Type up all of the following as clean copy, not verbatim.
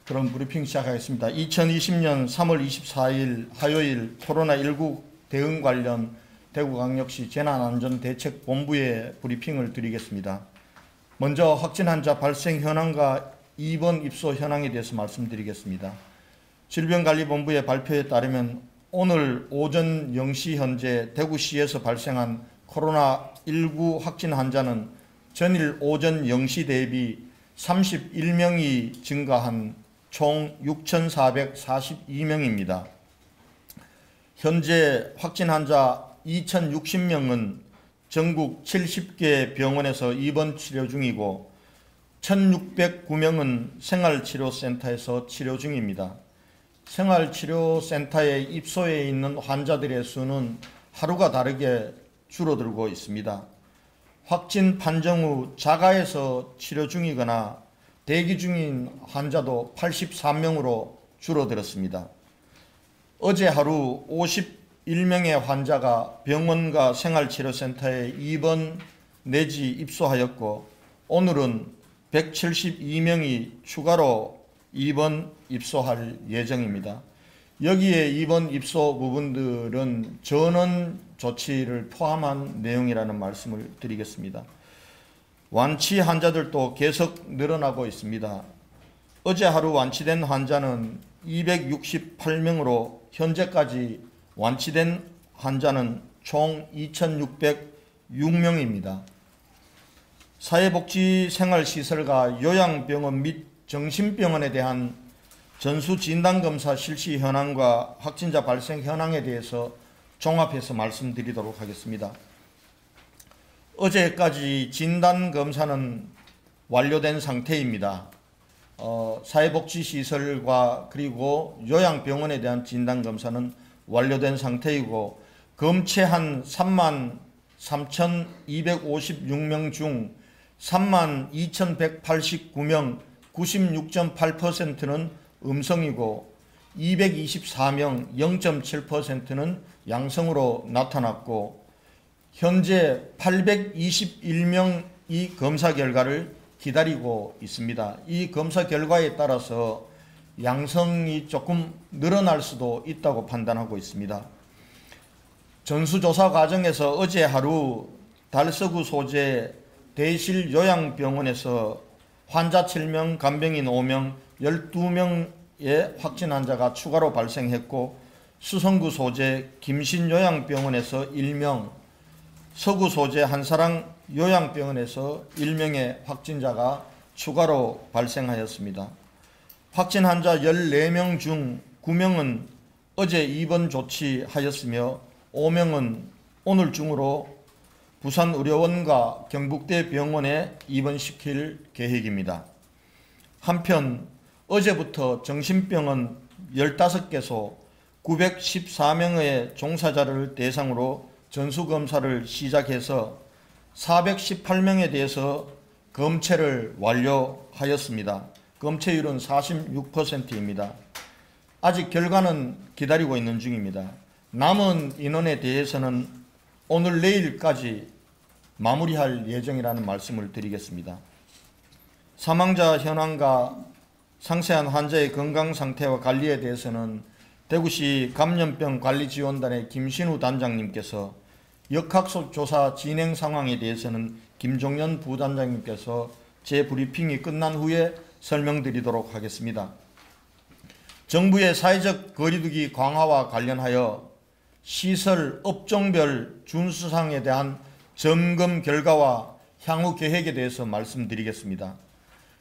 그럼 브리핑 시작하겠습니다. 2020년 3월 24일 화요일 코로나19 대응 관련 대구광역시 재난안전대책본부의 브리핑을 드리겠습니다. 먼저 확진 환자 발생 현황과 입원 입소 현황에 대해서 말씀드리겠습니다. 질병관리본부의 발표에 따르면 오늘 오전 0시 현재 대구시에서 발생한 코로나19 확진 환자는 전일 오전 0시 대비 31명이 증가한 총 6,442명입니다. 현재 확진 환자 2,060명은 전국 70개 병원에서 입원 치료 중이고 1,609명은 생활치료센터에서 치료 중입니다. 생활치료센터에 입소해 있는 환자들의 수는 하루가 다르게 줄어들고 있습니다. 확진 판정 후 자가에서 치료 중이거나 대기 중인 환자도 83명으로 줄어들었습니다. 어제 하루 51명의 환자가 병원과 생활치료센터에 입원 내지 입소하였고 오늘은 172명이 추가로 입원 입소할 예정입니다. 여기에 입원 입소 부분들은 전원 조치를 포함한 내용이라는 말씀을 드리겠습니다. 완치 환자들도 계속 늘어나고 있습니다. 어제 하루 완치된 환자는 268명으로 현재까지 완치된 환자는 총 2,606명입니다. 사회복지생활시설과 요양병원 및 정신병원에 대한 전수진단검사 실시 현황과 확진자 발생 현황에 대해서 종합해서 말씀드리도록 하겠습니다. 어제까지 진단검사는 완료된 상태입니다. 사회복지시설과 그리고 요양병원에 대한 진단검사는 완료된 상태이고 검체한 33,256명 중 32,189명 96.8%는 음성이고 224명 0.7%는 양성으로 나타났고 현재 821명이 검사 결과를 기다리고 있습니다. 이 검사 결과에 따라서 양성이 조금 늘어날 수도 있다고 판단하고 있습니다. 전수조사 과정에서 어제 하루 달서구 소재 대실요양병원에서 환자 7명, 간병인 5명, 12명의 확진 환자가 추가로 발생했고 수성구 소재 김신요양병원에서 1명, 서구 소재 한사랑 요양병원에서 1명의 확진자가 추가로 발생하였습니다. 확진 환자 14명 중 9명은 어제 입원 조치하였으며 5명은 오늘 중으로 부산의료원과 경북대 병원에 입원시킬 계획입니다. 한편 어제부터 정신병원 15개소 914명의 종사자를 대상으로 전수검사를 시작해서 418명에 대해서 검체를 완료하였습니다. 검체율은 46%입니다. 아직 결과는 기다리고 있는 중입니다. 남은 인원에 대해서는 오늘 내일까지 마무리할 예정이라는 말씀을 드리겠습니다. 사망자 현황과 상세한 환자의 건강 상태와 관리에 대해서는 대구시 감염병관리지원단의 김신우 단장님께서 역학속 조사 진행 상황에 대해서는 김종연 부단장님께서 제 브리핑이 끝난 후에 설명드리도록 하겠습니다. 정부의 사회적 거리두기 강화와 관련하여 시설 업종별 준수사항에 대한 점검 결과와 향후 계획에 대해서 말씀드리겠습니다.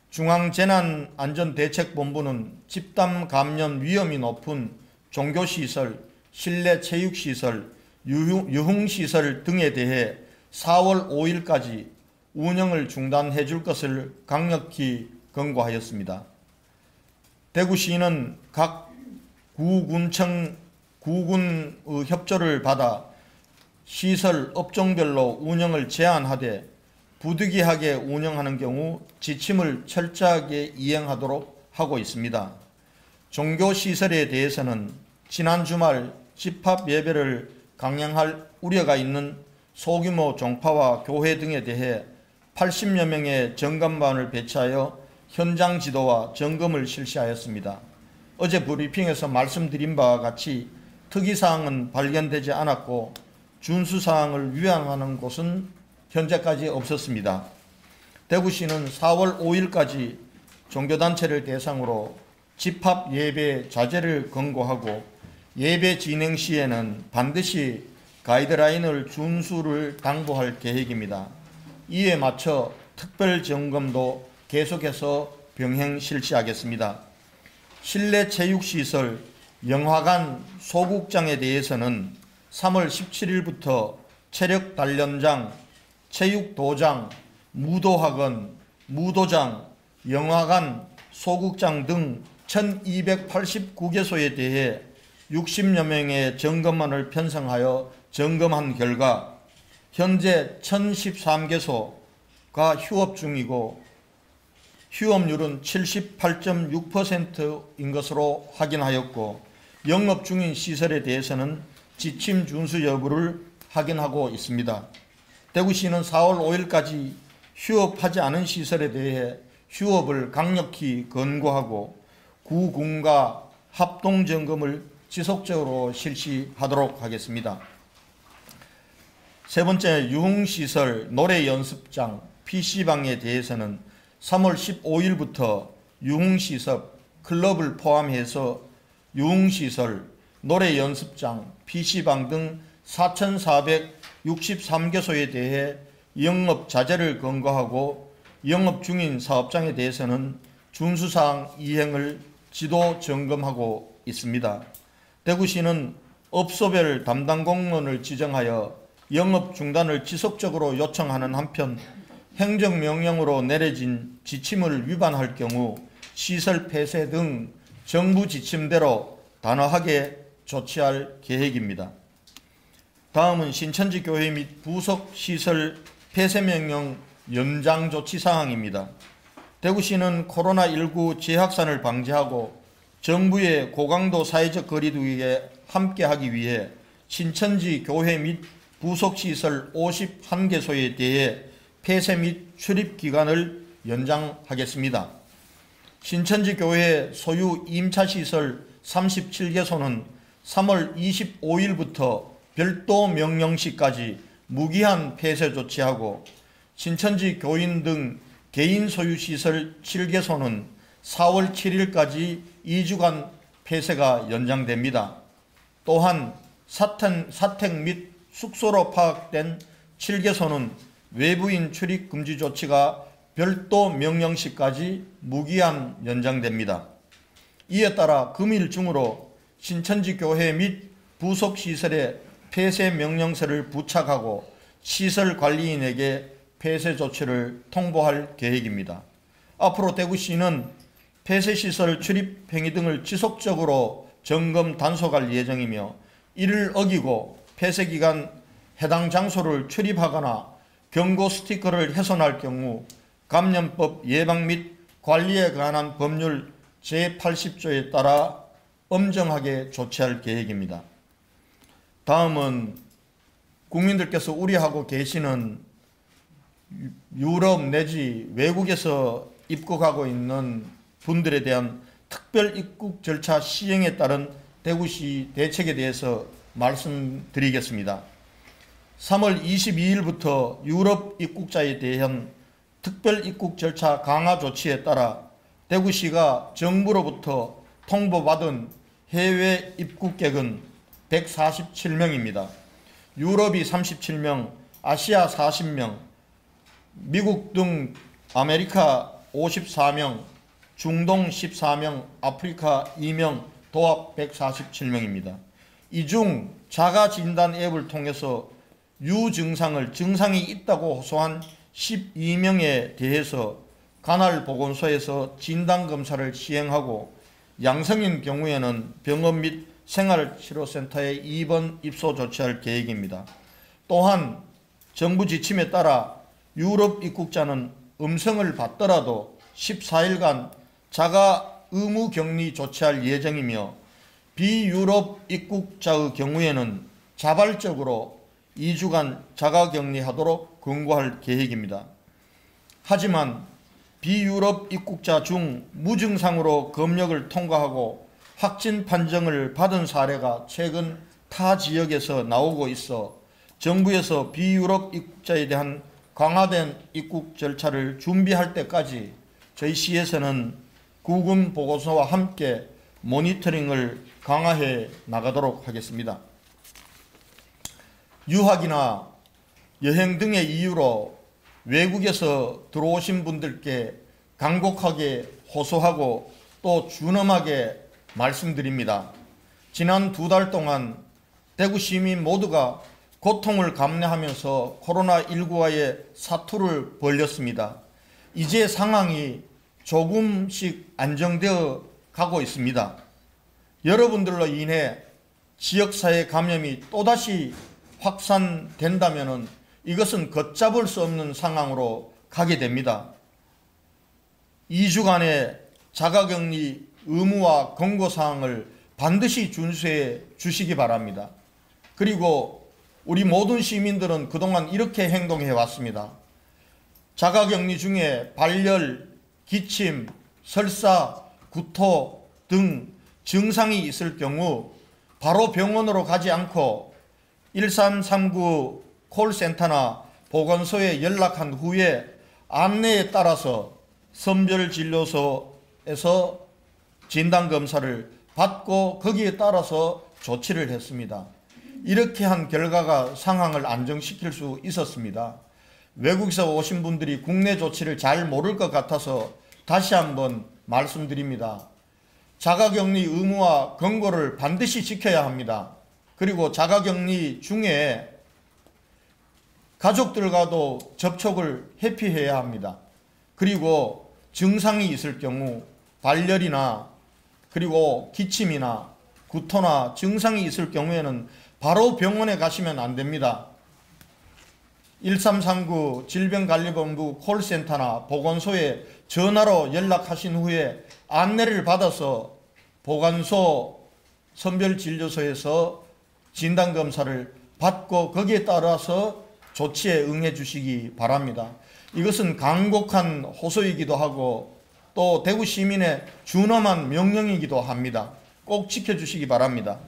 중앙재난안전대책본부는 집단 감염 위험이 높은 종교시설, 실내 체육시설, 유흥시설 등에 대해 4월 5일까지 운영을 중단해 줄 것을 강력히 권고하였습니다. 대구시는 각 구군의 협조를 받아 시설 업종별로 운영을 제한하되 부득이하게 운영하는 경우 지침을 철저하게 이행하도록 하고 있습니다. 종교시설에 대해서는 지난 주말 집합 예배를 강행할 우려가 있는 소규모 종파와 교회 등에 대해 80여 명의 정감반을 배치하여 현장 지도와 점검을 실시하였습니다. 어제 브리핑에서 말씀드린 바와 같이 특이사항은 발견되지 않았고 준수사항을 위반하는 곳은 현재까지 없었습니다. 대구시는 4월 5일까지 종교단체를 대상으로 집합 예배 자제를 권고하고 예배 진행 시에는 반드시 가이드라인을 준수를 당부할 계획입니다. 이에 맞춰 특별점검도 계속해서 병행 실시하겠습니다. 실내 체육시설, 영화관, 소극장에 대해서는 3월 17일부터 체력단련장, 체육도장, 무도학원, 무도장, 영화관, 소극장 등 1289개소에 대해 60여 명의 점검만을 편성하여 점검한 결과 현재 1013개소가 휴업 중이고 휴업률은 78.6%인 것으로 확인하였고 영업 중인 시설에 대해서는 지침 준수 여부를 확인하고 있습니다. 대구시는 4월 5일까지 휴업하지 않은 시설에 대해 휴업을 강력히 권고하고 구군과 합동점검을 지속적으로 실시하도록 하겠습니다. 세 번째, 유흥시설, 노래연습장, PC방에 대해서는 3월 15일부터 유흥시설, 클럽을 포함해서 유흥시설, 노래연습장, PC방 등 4,463개소에 대해 영업 자제를 권고하고 영업 중인 사업장에 대해서는 준수사항 이행을 지도 점검하고 있습니다. 대구시는 업소별 담당 공무원을 지정하여 영업 중단을 지속적으로 요청하는 한편 행정명령으로 내려진 지침을 위반할 경우 시설 폐쇄 등 정부 지침대로 단호하게 조치할 계획입니다. 다음은 신천지 교회 및 부속 시설 폐쇄명령 연장 조치 사항입니다. 대구시는 코로나19 재확산을 방지하고 정부의 고강도 사회적 거리두기에 함께하기 위해 신천지 교회 및 부속시설 51개소에 대해 폐쇄 및 출입기간을 연장하겠습니다. 신천지 교회 소유 임차시설 37개소는 3월 25일부터 별도 명령시까지 무기한 폐쇄 조치하고 신천지 교인 등 개인 소유 시설 7개소는 4월 7일까지 2주간 폐쇄가 연장됩니다. 또한 사택 및 숙소로 파악된 7개소는 외부인 출입 금지 조치가 별도 명령시까지 무기한 연장됩니다. 이에 따라 금일 중으로 신천지 교회 및 부속시설에 폐쇄 명령서를 부착하고 시설 관리인에게 폐쇄 조치를 통보할 계획입니다. 앞으로 대구시는 폐쇄시설 출입 행위 등을 지속적으로 점검 단속할 예정이며 이를 어기고 폐쇄 기간 해당 장소를 출입하거나 경고 스티커를 훼손할 경우 감염법 예방 및 관리에 관한 법률 제80조에 따라 엄정하게 조치할 계획입니다. 다음은 국민들께서 우려하고 계시는 유럽 내지 외국에서 입국하고 있는 분들에 대한 특별 입국 절차 시행에 따른 대구시 대책에 대해서 말씀드리겠습니다. 3월 22일부터 유럽 입국자에 대한 특별 입국 절차 강화 조치에 따라 대구시가 정부로부터 통보받은 해외 입국객은 147명입니다. 유럽이 37명, 아시아 40명, 미국 등 아메리카 54명, 중동 14명, 아프리카 2명, 도합 147명입니다. 이 중 자가진단 앱을 통해서 유증상을 증상이 있다고 호소한 12명에 대해서 관할 보건소에서 진단검사를 시행하고 양성인 경우에는 병원 및 생활치료센터에 입원 입소 조치할 계획입니다. 또한 정부 지침에 따라 유럽 입국자는 음성을 받더라도 14일간 자가 의무격리 조치할 예정이며 비유럽 입국자의 경우에는 자발적으로 2주간 자가격리하도록 권고할 계획입니다. 하지만 비유럽 입국자 중 무증상으로 검역을 통과하고 확진 판정을 받은 사례가 최근 타 지역에서 나오고 있어 정부에서 비유럽 입국자에 대한 강화된 입국 절차를 준비할 때까지 저희 시에서는 구금 보고서와 함께 모니터링을 강화해 나가도록 하겠습니다. 유학이나 여행 등의 이유로 외국에서 들어오신 분들께 간곡하게 호소하고 또 준엄하게 말씀드립니다. 지난 2달 동안 대구 시민 모두가 고통을 감내하면서 코로나19와의 사투를 벌였습니다. 이제 상황이 조금씩 안정되어 가고 있습니다. 여러분들로 인해 지역사회 감염이 또다시 확산된다면 이것은 걷잡을 수 없는 상황으로 가게 됩니다. 2주간의 자가격리 의무와 권고사항을 반드시 준수해 주시기 바랍니다. 그리고 우리 모든 시민들은 그동안 이렇게 행동해 왔습니다. 자가격리 중에 발열, 기침, 설사, 구토 등 증상이 있을 경우 바로 병원으로 가지 않고 1339 콜센터나 보건소에 연락한 후에 안내에 따라서 선별진료소에서 진단검사를 받고 거기에 따라서 조치를 했습니다. 이렇게 한 결과가 상황을 안정시킬 수 있었습니다. 외국에서 오신 분들이 국내 조치를 잘 모를 것 같아서 다시 한번 말씀드립니다. 자가격리 의무와 권고를 반드시 지켜야 합니다. 그리고 자가격리 중에 가족들과도 접촉을 회피해야 합니다. 그리고 증상이 있을 경우 발열이나 그리고 기침이나 구토나 증상이 있을 경우에는 바로 병원에 가시면 안 됩니다. 1339 질병관리본부 콜센터나 보건소에 전화로 연락하신 후에 안내를 받아서 보건소 선별진료소에서 진단검사를 받고 거기에 따라서 조치에 응해 주시기 바랍니다. 이것은 간곡한 호소이기도 하고 또 대구 시민의 준엄한 명령이기도 합니다. 꼭 지켜주시기 바랍니다.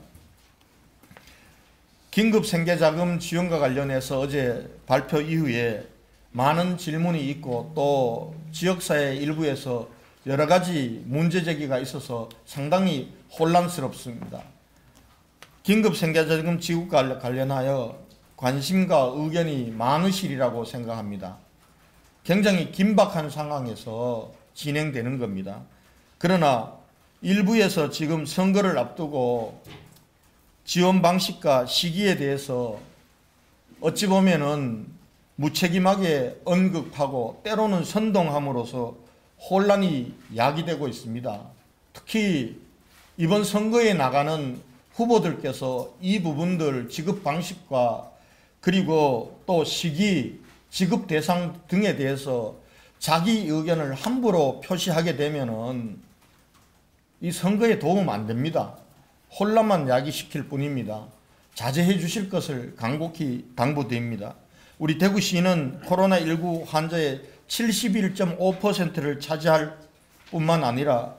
긴급 생계자금 지원과 관련해서 어제 발표 이후에 많은 질문이 있고 또 지역사회 일부에서 여러 가지 문제 제기가 있어서 상당히 혼란스럽습니다. 긴급 생계자금 지급과 관련하여 관심과 의견이 많으시리라고 생각합니다. 굉장히 긴박한 상황에서 진행되는 겁니다. 그러나 일부에서 지금 선거를 앞두고 지원 방식과 시기에 대해서 어찌 보면은 무책임하게 언급하고 때로는 선동함으로써 혼란이 야기되고 있습니다. 특히 이번 선거에 나가는 후보들께서 이 부분들 지급 방식과 그리고 또 시기, 지급 대상 등에 대해서 자기 의견을 함부로 표시하게 되면은 이 선거에 도움 안 됩니다. 혼란만 야기시킬 뿐입니다. 자제해 주실 것을 간곡히 당부드립니다. 우리 대구시는 코로나19 환자의 71.5%를 차지할 뿐만 아니라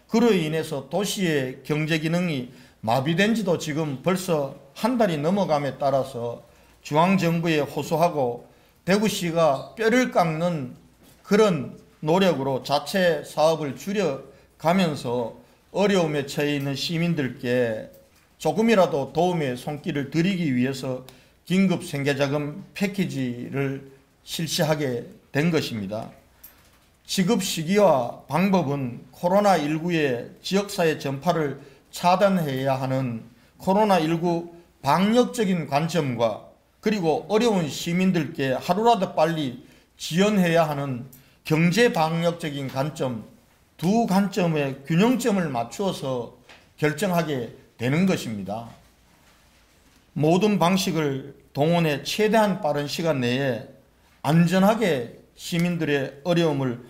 그로 인해서 도시의 경제 기능이 마비된 지도 지금 벌써 한 달이 넘어감에 따라서 중앙정부에 호소하고 대구시가 뼈를 깎는 그런 노력으로 자체 사업을 줄여가면서 어려움에 처해 있는 시민들께 조금이라도 도움의 손길을 드리기 위해서 긴급 생계자금 패키지를 실시하게 된 것입니다. 지급 시기와 방법은 코로나19의 지역사회 전파를 차단해야 하는 코로나19 방역적인 관점과 그리고 어려운 시민들께 하루라도 빨리 지원해야 하는 경제 방역적인 관점, 두 관점의 균형점을 맞추어서 결정하게 되는 것입니다. 모든 방식을 동원해 최대한 빠른 시간 내에 안전하게 시민들의 어려움을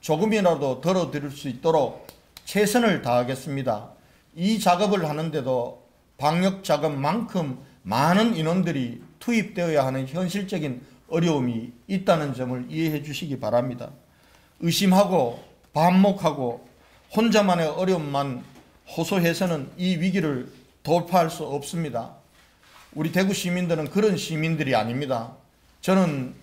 조금이라도 덜어드릴 수 있도록 최선을 다하겠습니다. 이 작업을 하는데도 방역 작업만큼 많은 인원들이 투입되어야 하는 현실적인 어려움이 있다는 점을 이해해 주시기 바랍니다. 의심하고 반목하고 혼자만의 어려움만 호소해서는 이 위기를 돌파할 수 없습니다. 우리 대구 시민들은 그런 시민들이 아닙니다. 저는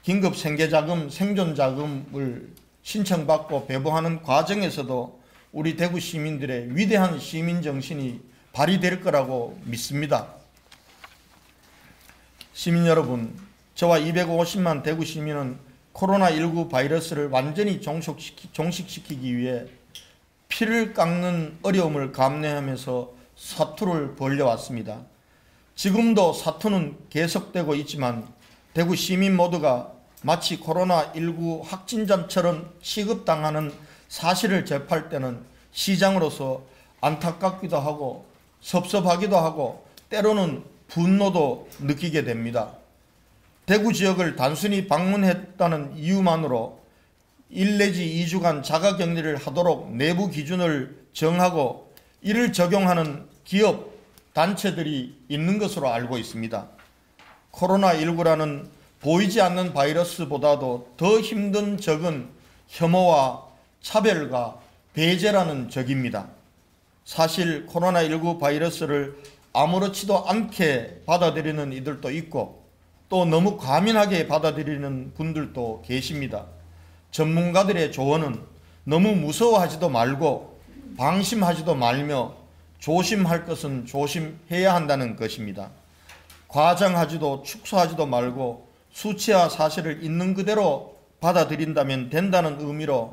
긴급 생계자금, 생존자금을 신청받고 배부하는 과정에서도 우리 대구 시민들의 위대한 시민정신이 발휘될 거라고 믿습니다. 시민 여러분, 저와 250만 대구 시민은 코로나19 바이러스를 완전히 종식시키기 위해 피를 깎는 어려움을 감내하면서 사투를 벌여왔습니다. 지금도 사투는 계속되고 있지만 대구 시민 모두가 마치 코로나19 확진자처럼 취급당하는 사실을 접할 때는 시장으로서 안타깝기도 하고 섭섭하기도 하고 때로는 분노도 느끼게 됩니다. 대구 지역을 단순히 방문했다는 이유만으로 1 내지 2주간 자가격리를 하도록 내부 기준을 정하고 이를 적용하는 기업, 단체들이 있는 것으로 알고 있습니다. 코로나19라는 보이지 않는 바이러스보다도 더 힘든 적은 혐오와 차별과 배제라는 적입니다. 사실 코로나19 바이러스를 아무렇지도 않게 받아들이는 이들도 있고 또 너무 과민하게 받아들이는 분들도 계십니다. 전문가들의 조언은 너무 무서워하지도 말고 방심하지도 말며 조심할 것은 조심해야 한다는 것입니다. 과장하지도 축소하지도 말고 수치와 사실을 있는 그대로 받아들인다면 된다는 의미로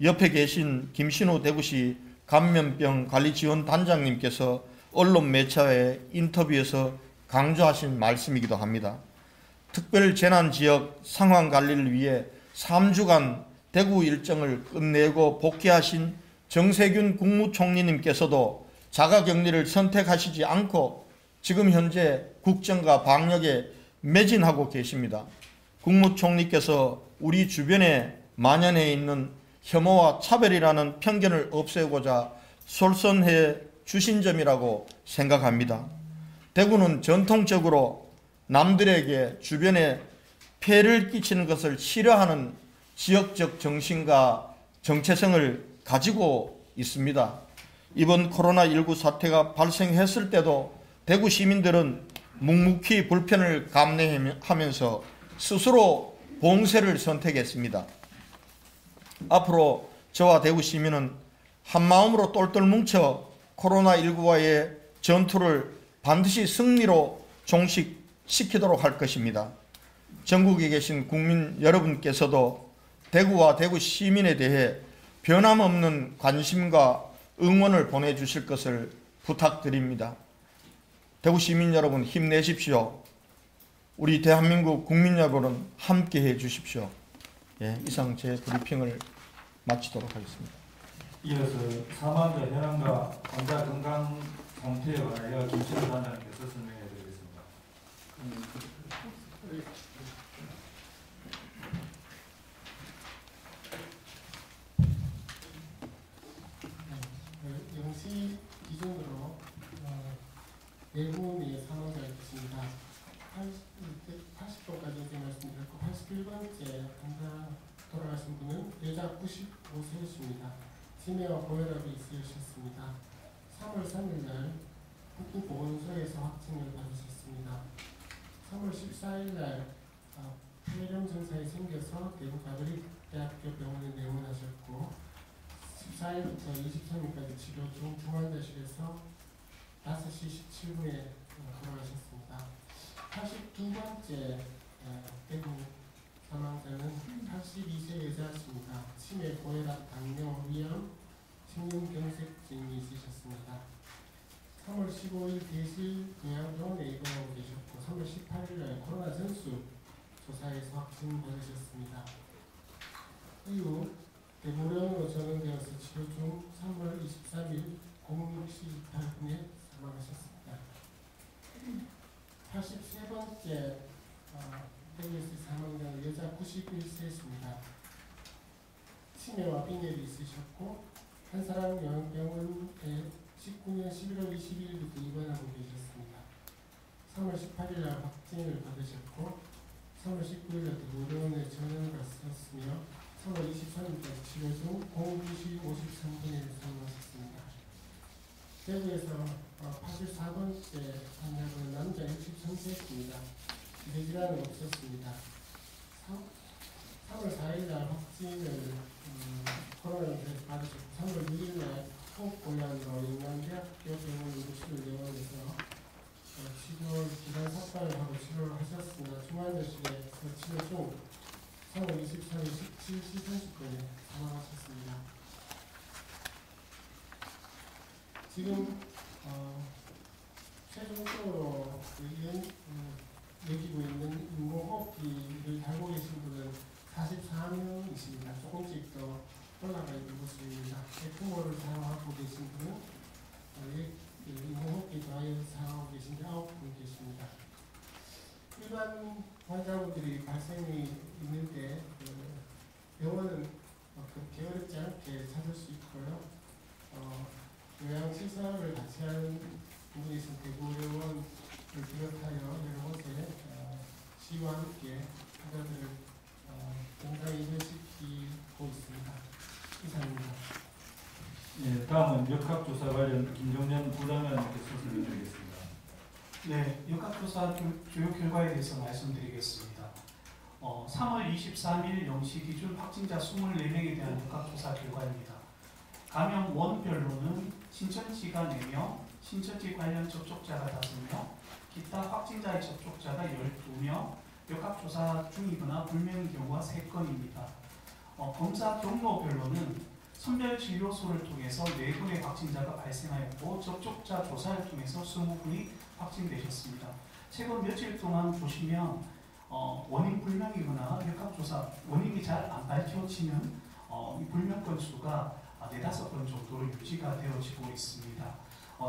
옆에 계신 김신우 대구시 감염병관리지원단장님께서 언론 매체와의 인터뷰에서 강조하신 말씀이기도 합니다. 특별재난지역 상황관리를 위해 3주간 대구 일정을 끝내고 복귀하신 정세균 국무총리님께서도 자가격리를 선택하시지 않고 지금 현재 국정과 방역에 매진하고 계십니다. 국무총리께서 우리 주변에 만연해 있는 혐오와 차별이라는 편견을 없애고자 솔선해 주신 점이라고 생각합니다. 대구는 전통적으로 남들에게 주변에 폐를 끼치는 것을 싫어하는 지역적 정신과 정체성을 가지고 있습니다. 이번 코로나19 사태가 발생했을 때도 대구 시민들은 묵묵히 불편을 감내하면서 스스로 봉쇄를 선택했습니다. 앞으로 저와 대구 시민은 한마음으로 똘똘 뭉쳐 코로나19와의 전투를 반드시 승리로 종식시키도록 할 것입니다. 전국에 계신 국민 여러분께서도 대구와 대구 시민에 대해 변함없는 관심과 응원을 보내주실 것을 부탁드립니다. 대구 시민 여러분 힘내십시오. 우리 대한민국 국민 여러분 함께해 주십시오. 예, 이상 제 브리핑을 마치도록 하겠습니다. 이어서 사망자 현황과 환자 건강 상태에 관하여 김신우 단장님께서 설명해 드리겠습니다. 영시 기준으로 4분의 사망자가 있습니다. 80번까지 말씀드렸고 81번째 환자 돌아가신 분은 여자 95세이십니다. 치매와 고혈압이 있으셨습니다. 3월 3일날 북구보건소에서 확진을 받으셨습니다. 3월 14일날 폐렴 증상이 생겨서 대구 가톨릭대학교 병원에 내원하셨고 14일부터 23일까지 치료 중 중환자실에서 5시 17분에 돌아가셨습니다. 82번째 대구 사망자는 82세 여자십니다. 치매, 고혈압, 당뇨, 위암, 심근경색증이 있으셨습니다. 3월 15일 대실 요양병원에 입원하고 계셨고 3월 18일날 코로나 전수 조사에서 확진 받으셨습니다. 이후 대구병원으로 전원되어서 치료 중 3월 23일 06시 28분에 사망하셨습니다. 83번째 대구에서 사망자는 여자 91세였습니다. 치매와 빈혈이 있으셨고 한사람요양병원에 19년 11월 22일부터 입원하고 계셨습니다. 3월 18일날 확진을 받으셨고 3월 19일날 대구병원에 전원을 갔었으며 3월 23일까지 치료 중 02시 53분에 사망하셨습니다. 대구에서 84번째 환자분 남자 63세입니다. 기대질환은 없었습니다. 3월 4일날 확진을 코로나를 받으셨고 3월 2일날 호흡곤란으로 영남대학교 병원 응급실을 내원해서 치료 기간 삭발을 하고 치료를 하셨습니다. 중환자실에서 치료 중 3월 24일 17시 30분에 사망하셨습니다. 지금 최종적으로 여기고 있는 인공호흡기를 달고 계신 분은 44명이십니다. 조금씩 더 올라가 있는 모습입니다. 에크모를 사용하고 계신 분은 인공호흡기 드라이어를 사용하고 계신 게 9분 계십니다. 일반 환자분들이 발생이 있는데 병원은 게으르지 않게 찾을 수 있고요. 요양시설을 같이 하는 부분이 있으면 대구의원을 비롯하여 여러 곳에 시와 함께 환자들을 건강에 이어시키고 있습니다. 이상입니다. 예, 다음은 역학조사 관련 김종전 부장관님께서 설명드리겠습니다. 네, 역학조사 주요 결과에 대해서 말씀드리겠습니다. 3월 23일 0시 기준 확진자 24명에 대한 역학조사 결과입니다. 감염 원별로는 신천지가 4명, 신천지 관련 접촉자가 5명, 기타 확진자의 접촉자가 12명, 역학조사 중이거나 불명의 경우가 3건입니다. 검사 경로별로는 선별진료소를 통해서 4분의 확진자가 발생하였고 접촉자 조사를 통해서 20분이 확진되셨습니다. 최근 며칠 동안 보시면 원인 불명이거나 역학조사 원인이 잘 안 밝혀지는 불명 건수가 4-5건 정도로 유지가 되어지고 있습니다.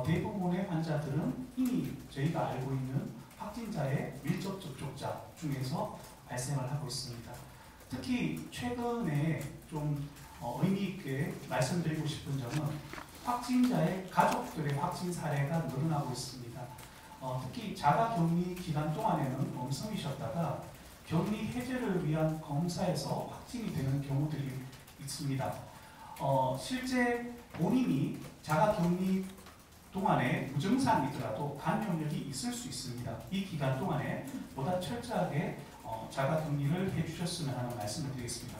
대부분의 환자들은 이미 저희가 알고 있는 확진자의 밀접 접촉자 중에서 발생을 하고 있습니다. 특히 최근에 좀 의미 있게 말씀드리고 싶은 점은 확진자의 가족들의 확진 사례가 늘어나고 있습니다. 특히 자가격리 기간 동안에는 음성이셨다가 격리 해제를 위한 검사에서 확진이 되는 경우들이 있습니다. 실제 본인이 자가격리 동안에 무증상이더라도 감염력이 있을 수 있습니다. 이 기간 동안에 보다 철저하게 자가격리를 해주셨으면 하는 말씀을 드리겠습니다.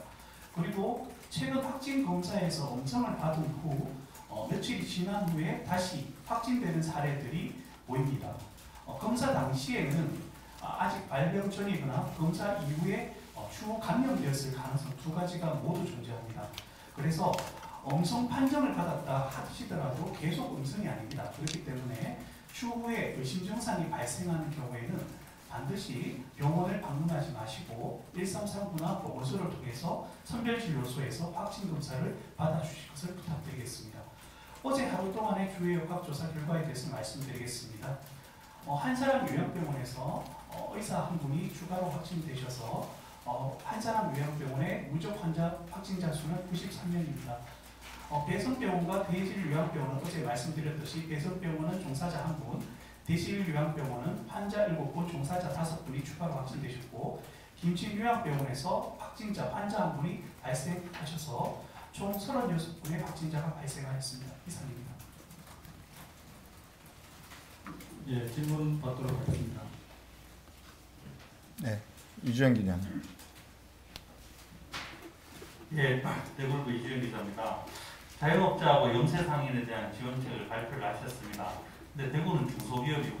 그리고 최근 확진 검사에서 음성을 받은 후 며칠이 지난 후에 다시 확진되는 사례들이 보입니다. 검사 당시에는 아직 발병 전이거나 검사 이후에 추후 감염되었을 가능성 2가지가 모두 존재합니다. 그래서 음성 판정을 받았다 하시더라도 계속 음성이 아닙니다. 그렇기 때문에 추후에 의심 증상이 발생하는 경우에는 반드시 병원을 방문하지 마시고 133구나 보건소를 통해서 선별진료소에서 확진검사를 받아주실 것을 부탁드리겠습니다. 어제 하루 동안의 주요 역학조사 결과에 대해서 말씀드리겠습니다. 한 사람 요양병원에서 의사 한 분이 추가로 확진되셔서 한 사람 요양병원의 누적 환자 확진자 수는 93명입니다. 배성병원과 대실요양병원은 어제 말씀드렸듯이 배성병원은 종사자 1분, 대실요양병원은 환자 7분, 종사자 5분이 추가로 확진되셨고 김치요양병원에서 확진자 환자 1분이 발생하셔서 총 36분의 확진자가 발생하였습니다. 이상입니다. 예, 질문 받도록 하겠습니다. 네, 이주영 기자. 예, 대구부 이주영 기자입니다. 자영업자하고 영세상인에 대한 지원책을 발표를 하셨습니다. 근데 대구는 중소기업이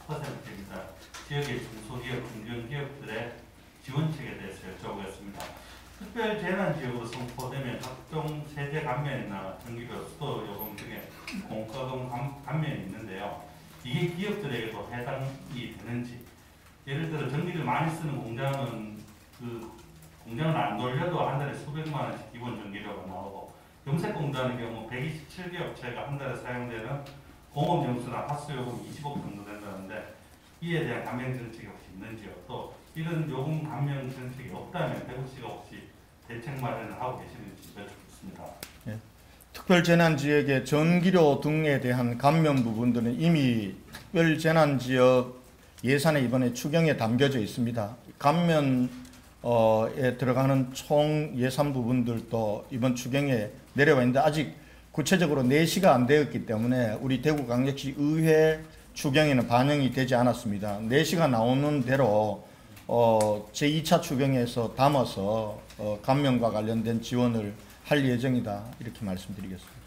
99%입니다. 지역의 중소기업, 중견기업들의 지원책에 대해서 여쭤보겠습니다. 특별재난지역으로 선포되면 각종 세제 감면이나 전기료, 수도요금 등의 공과금 감면이 있는데요. 이게 기업들에게도 해당이 되는지, 예를 들어 전기를 많이 쓰는 공장은 공장을 안 돌려도 한 달에 수백만 원씩 기본 전기료가 나오고, 염색공단의 경우 127개 업체가 한 달에 사용되는 공업용수나 하수요금 20억 정도 된다는데, 이에 대한 감면 정책이 혹시 있는지요? 또 이런 요금 감면 정책이 없다면 대구시가 혹시 대책 마련을 하고 계시는지 여쭙겠습니다. 예. 특별재난지역의 전기료 등에 대한 감면 부분들은 이미 특별재난지역 예산에 이번에 추경에 담겨져 있습니다. 감면 에 들어가는 총 예산 부분들도 이번 추경에 내려와 있는데 아직 구체적으로 내시가 안 되었기 때문에 우리 대구광역시 의회 추경에는 반영이 되지 않았습니다. 내시가 나오는 대로 제2차 추경에서 담아서 감면과 관련된 지원을 할 예정이다 이렇게 말씀드리겠습니다.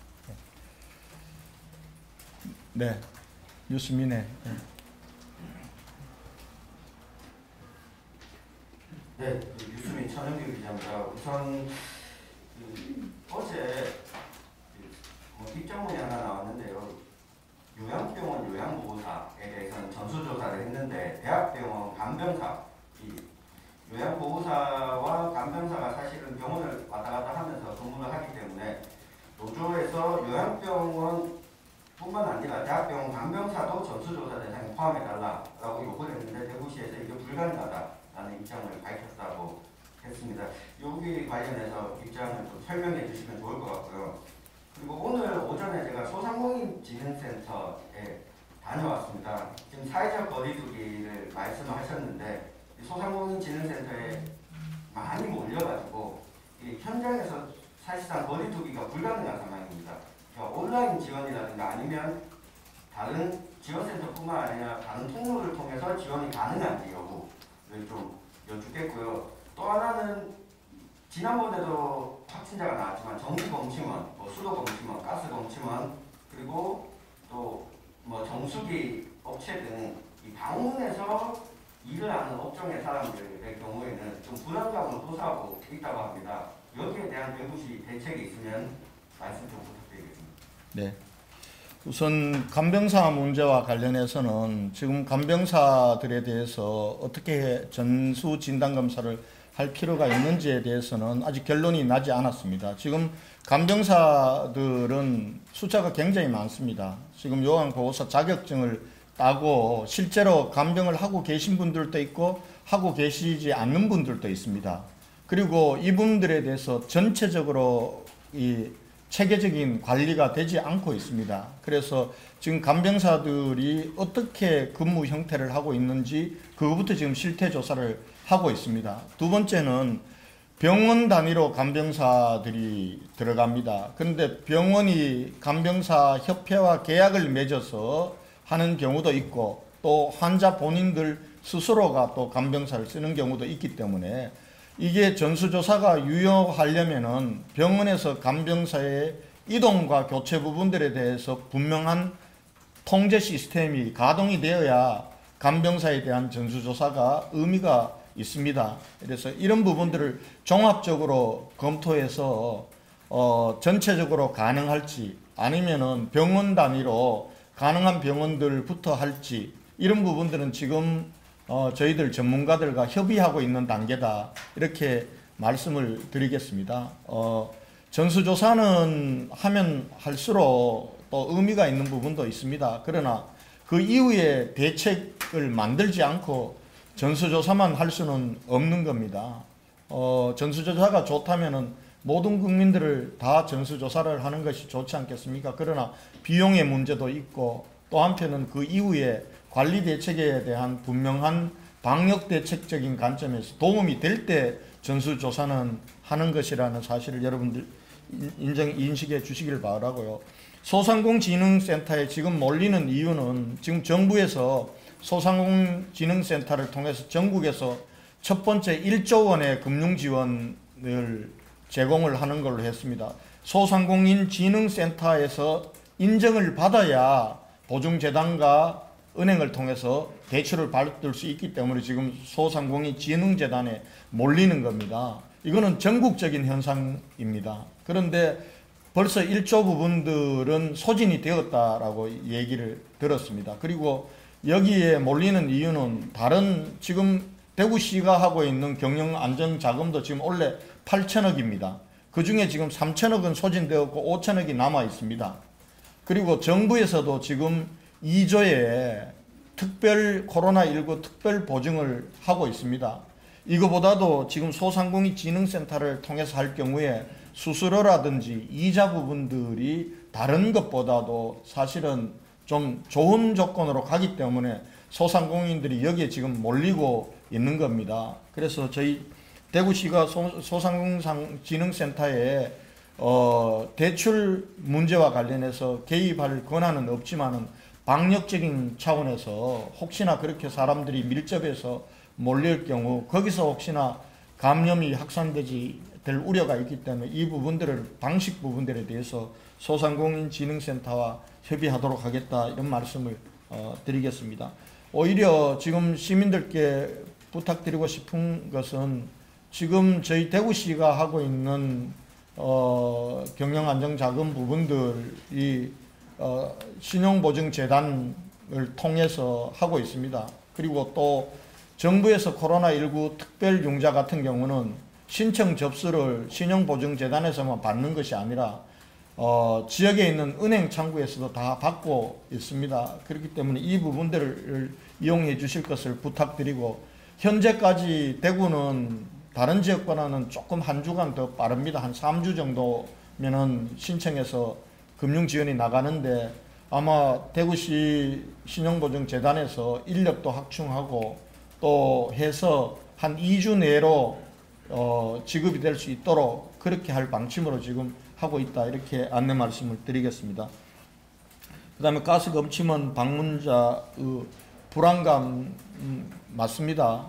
네, 유스민의 네, 유수민 천영규 기자입니다. 우선 어제 입장문이 하나 나왔는데요. 요양병원 요양보호사에 대해서는 전수조사를 했는데 대학병원 간병사, 이 요양보호사와 간병사가 사실은 병원을 왔다 갔다 하면서 근무를 하기 때문에 노조에서 요양병원 뿐만 아니라 대학병원 간병사도 전수조사 대상에 포함해달라고 요구를 했는데 대구시에서 이게 불가능하다라는 입장을 밝혔다고 했습니다. 여기 관련해서 입장을 좀 설명해 주시면 좋을 것 같고요. 그리고 오늘 오전에 제가 소상공인진흥센터에 다녀왔습니다. 지금 사회적 거리두기를 말씀하셨는데 소상공인진흥센터에 많이 몰려가지고 이 현장에서 사실상 거리두기가 불가능한 상황입니다. 그러니까 온라인 지원이라든가 아니면 다른 지원센터뿐만 아니라 다른 통로를 통해서 지원이 가능한지 여부를 좀 여쭙겠고요. 또 하나는 지난번에도 확진자가 나왔지만 전기검침원, 수도검침원, 가스검침원 그리고 또 정수기 업체 등 이 방문해서 일을 하는 업종의 사람들의 경우에는 좀 불안감을 호소하고 있다고 합니다. 여기에 대한 대구시 대책이 있으면 말씀 좀 부탁드리겠습니다. 네. 우선 간병사 문제와 관련해서는 지금 간병사들에 대해서 어떻게 전수 진단 검사를 할 필요가 있는지에 대해서는 아직 결론이 나지 않았습니다. 지금 간병사들은 숫자가 굉장히 많습니다. 지금 요양보호사 자격증을 따고 실제로 간병을 하고 계신 분들도 있고 하고 계시지 않는 분들도 있습니다. 그리고 이분들에 대해서 전체적으로 이 체계적인 관리가 되지 않고 있습니다. 그래서 지금 간병사들이 어떻게 근무 형태를 하고 있는지 그거부터 지금 실태 조사를 하고 있습니다. 두 번째는 병원 단위로 간병사들이 들어갑니다. 그런데 병원이 간병사 협회와 계약을 맺어서 하는 경우도 있고 또 환자 본인들 스스로가 또 간병사를 쓰는 경우도 있기 때문에 이게 전수조사가 유효하려면은 병원에서 간병사의 이동과 교체 부분들에 대해서 분명한 통제 시스템이 가동이 되어야 간병사에 대한 전수조사가 의미가 있습니다. 그래서 이런 부분들을 종합적으로 검토해서 전체적으로 가능할지 아니면은 병원 단위로 가능한 병원들부터 할지 이런 부분들은 지금 저희들 전문가들과 협의하고 있는 단계다 이렇게 말씀을 드리겠습니다. 전수조사는 하면 할수록 또 의미가 있는 부분도 있습니다. 그러나 그 이후에 대책을 만들지 않고 전수조사만 할 수는 없는 겁니다. 전수조사가 좋다면은 모든 국민들을 다 전수조사를 하는 것이 좋지 않겠습니까? 그러나 비용의 문제도 있고 또 한편은 그 이후에 관리 대책에 대한 분명한 방역 대책적인 관점에서 도움이 될 때 전수조사는 하는 것이라는 사실을 여러분들 인식해 주시길 바라고요. 소상공인진흥센터에 지금 몰리는 이유는 지금 정부에서 소상공인진흥센터를 통해서 전국에서 첫 번째 1조 원의 금융지원을 제공을 하는 걸로 했습니다. 소상공인진흥센터에서 인정을 받아야 보증재단과 은행을 통해서 대출을 받을 수 있기 때문에 지금 소상공인진흥재단에 몰리는 겁니다. 이거는 전국적인 현상입니다. 그런데 벌써 1조 부분들은 소진이 되었다라고 얘기를 들었습니다. 그리고 여기에 몰리는 이유는 다른 지금 대구시가 하고 있는 경영안정자금도 지금 원래 8천억입니다. 그 중에 지금 3천억은 소진되었고 5천억이 남아 있습니다. 그리고 정부에서도 지금 2조의 코로나19 특별 보증을 하고 있습니다. 이거보다도 지금 소상공인진흥센터를 통해서 할 경우에 수수료라든지 이자 부분들이 다른 것보다도 사실은 좀 좋은 조건으로 가기 때문에 소상공인들이 여기에 지금 몰리고 있는 겁니다. 그래서 저희 대구시가 소상공인진흥센터에 대출 문제와 관련해서 개입할 권한은 없지만은 방역적인 차원에서 혹시나 그렇게 사람들이 밀접해서 몰릴 경우 거기서 혹시나 감염이 확산되지 될 우려가 있기 때문에 이 부분들을 방식 부분들에 대해서 소상공인진흥센터와 협의하도록 하겠다 이런 말씀을 드리겠습니다. 오히려 지금 시민들께 부탁드리고 싶은 것은 지금 저희 대구시가 하고 있는 경영안정자금 부분들이 신용보증재단을 통해서 하고 있습니다. 그리고 또 정부에서 코로나19 특별융자 같은 경우는 신청 접수를 신용보증재단에서만 받는 것이 아니라 지역에 있는 은행 창구에서도 다 받고 있습니다. 그렇기 때문에 이 부분들을 이용해 주실 것을 부탁드리고 현재까지 대구는 다른 지역보다는 조금 한 주간 더 빠릅니다. 한 3주 정도면은 신청해서 금융 지원이 나가는데 아마 대구시 신용보증재단에서 인력도 확충하고 또 해서 한 2주 내로 지급이 될 수 있도록 그렇게 할 방침으로 지금 하고 있다 이렇게 안내 말씀을 드리겠습니다. 그 다음에 가스 검침원 방문자의 불안감 맞습니다.